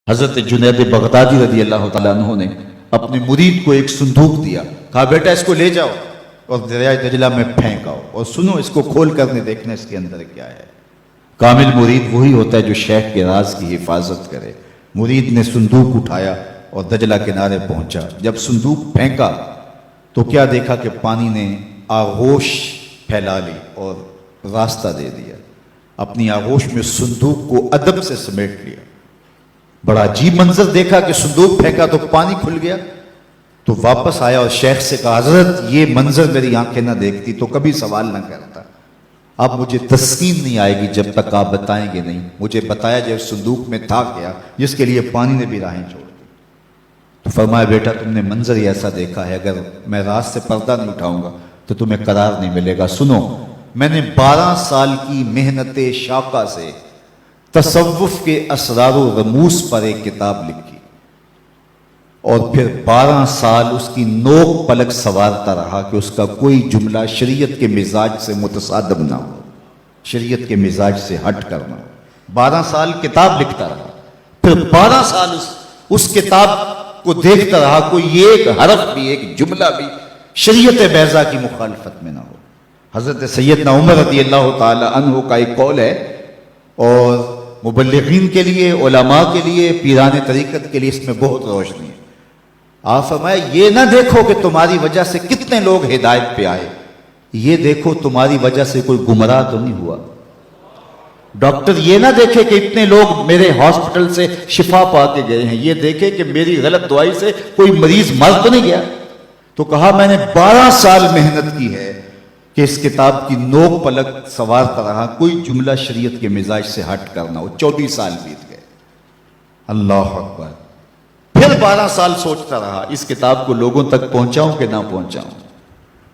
حضرت جنید بغدادی رضی اللہ تعالیٰ عنہ نے اپنے مرید کو ایک صندوق دیا، کہا بیٹا اس کو لے جاؤ اور دریائے دجلہ میں پھینک آؤ اور سنو اس کو کھول کر دیکھنا اس کے اندر کیا ہے۔ کامل مرید وہی ہوتا ہے جو شیخ کے راز کی حفاظت کرے۔ مرید نے صندوق اٹھایا اور دجلہ کنارے پہنچا، جب صندوق پھینکا تو کیا دیکھا کہ پانی نے آغوش پھیلا لی اور راستہ دے دیا، اپنی آغوش میں صندوق کو ادب سے سمیٹ لیا۔ بڑا عجیب منظر دیکھا کہ صندوق پھینکا تو پانی کھل گیا، تو واپس آیا اور شیخ سے کہا حضرت یہ منظر میری آنکھیں نہ دیکھتی تو کبھی سوال نہ کرتا، اب مجھے تسکین نہیں آئے گی جب تک آپ بتائیں گے نہیں، مجھے بتایا جب صندوق میں تھا کیا جس کے لیے پانی نے بھی راہیں چھوڑ دی۔ تو فرمایا بیٹا تم نے منظر ہی ایسا دیکھا ہے، اگر میں راز سے پردہ نہیں اٹھاؤں گا تو تمہیں قرار نہیں ملے گا۔ سنو، میں نے 12 سال کی محنت شاقہ سے تصوف کے اسرار و رموز پر ایک کتاب لکھی اور پھر 12 سال اس کی نوک پلک سوارتا رہا کہ اس کا کوئی جملہ شریعت کے مزاج سے متصادم نہ ہو، شریعت کے مزاج سے ہٹ کر نہ ہو۔ 12 سال کتاب لکھتا رہا، پھر 12 سال اس کتاب کو دیکھتا رہا کوئی ایک حرف بھی، ایک جملہ بھی شریعت بیضا کی مخالفت میں نہ ہو۔ حضرت سیدنا عمر رضی اللہ تعالی عنہ کا ایک قول ہے، اور مبلغین کے لیے، علماء کے لیے، پیران طریقت کے لیے اس میں بہت روشنی ہے۔ آپ فرمائے یہ نہ دیکھو کہ تمہاری وجہ سے کتنے لوگ ہدایت پہ آئے، یہ دیکھو تمہاری وجہ سے کوئی گمراہ تو نہیں ہوا۔ ڈاکٹر یہ نہ دیکھے کہ اتنے لوگ میرے ہاسپٹل سے شفا پا کے گئے ہیں، یہ دیکھے کہ میری غلط دعائی سے کوئی مریض مر تو نہیں گیا۔ تو کہا میں نے 12 سال محنت کی ہے کہ اس کتاب کی نوک پلک سوارتا رہا، کوئی جملہ شریعت کے مزاج سے ہٹ کرنا ہو۔ 24 سال بیت گئے، اللہ اکبر۔ پھر 12 سال سوچتا رہا اس کتاب کو لوگوں تک پہنچاؤں کہ نہ پہنچاؤں۔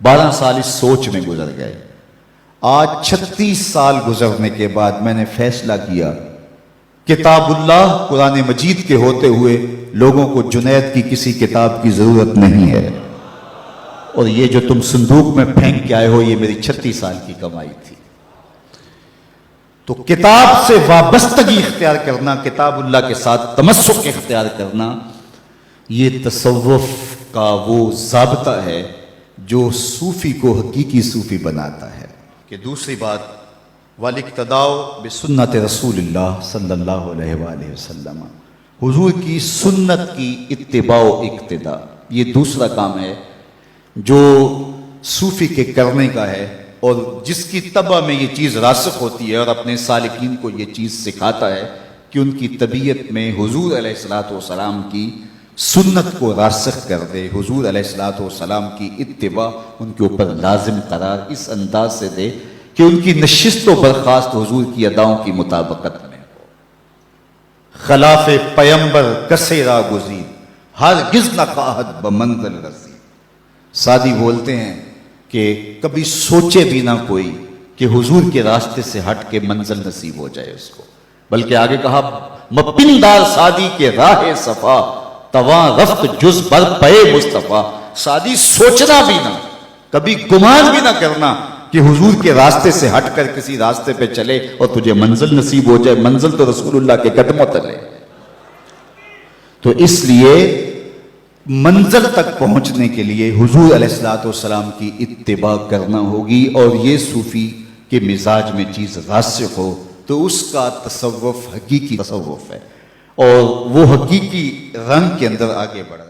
12 سال اس سوچ میں گزر گئے۔ آج 36 سال گزرنے کے بعد میں نے فیصلہ کیا کتاب اللہ قرآن مجید کے ہوتے ہوئے لوگوں کو جنید کی کسی کتاب کی ضرورت نہیں ہے، اور یہ جو تم صندوق میں پھینک کے آئے ہو یہ میری 36 سال کی کمائی تھی۔ تو کتاب سے وابستگی اختیار کرنا، کتاب اللہ کے ساتھ تمسک اختیار کرنا، یہ تصوف کا وہ ضابطہ ہے جو صوفی کو حقیقی صوفی بناتا ہے۔ کہ دوسری بات والاقتداء بسنت رسول اللہ صلی اللہ علیہ وآلہ وسلم، حضور کی سنت کی اتباع و اقتداء، یہ دوسرا کام ہے جو صوفی کے کرنے کا ہے، اور جس کی طبع میں یہ چیز راسخ ہوتی ہے اور اپنے سالکین کو یہ چیز سکھاتا ہے کہ ان کی طبیعت میں حضور علیہ الصلوۃ والسلام کی سنت کو راسخ کر دے، حضور علیہ الصلوۃ والسلام کی اتباع ان کے اوپر لازم قرار اس انداز سے دے کہ ان کی نشست و برخاست حضور کی اداؤں کی مطابقت میں ہو۔ خلاف پیمبر کسے را گزید، ہرگز نہ خواہد بمنزل رسید۔ سادی بولتے ہیں کہ کبھی سوچے بھی نہ کوئی کہ حضور کے راستے سے ہٹ کے منزل نصیب ہو جائے اس کو، بلکہ آگے کہا مپندار سادی کے راہ صفا، تواں رفت جز بر پے مصطفیٰ۔ سادی سوچنا بھی نہ، کبھی گمان بھی نہ کرنا کہ حضور کے راستے سے ہٹ کر کسی راستے پہ چلے اور تجھے منزل نصیب ہو جائے۔ منزل تو رسول اللہ کے قدموں تلے۔ تو اس لیے منزل تک پہنچنے کے لیے حضور علیہ الصلوۃ والسلام کی اتباع کرنا ہوگی، اور یہ صوفی کے مزاج میں چیز راسخ ہو تو اس کا تصوف حقیقی تصوف ہے، اور وہ حقیقی رنگ کے اندر آگے بڑھ رہا ہے۔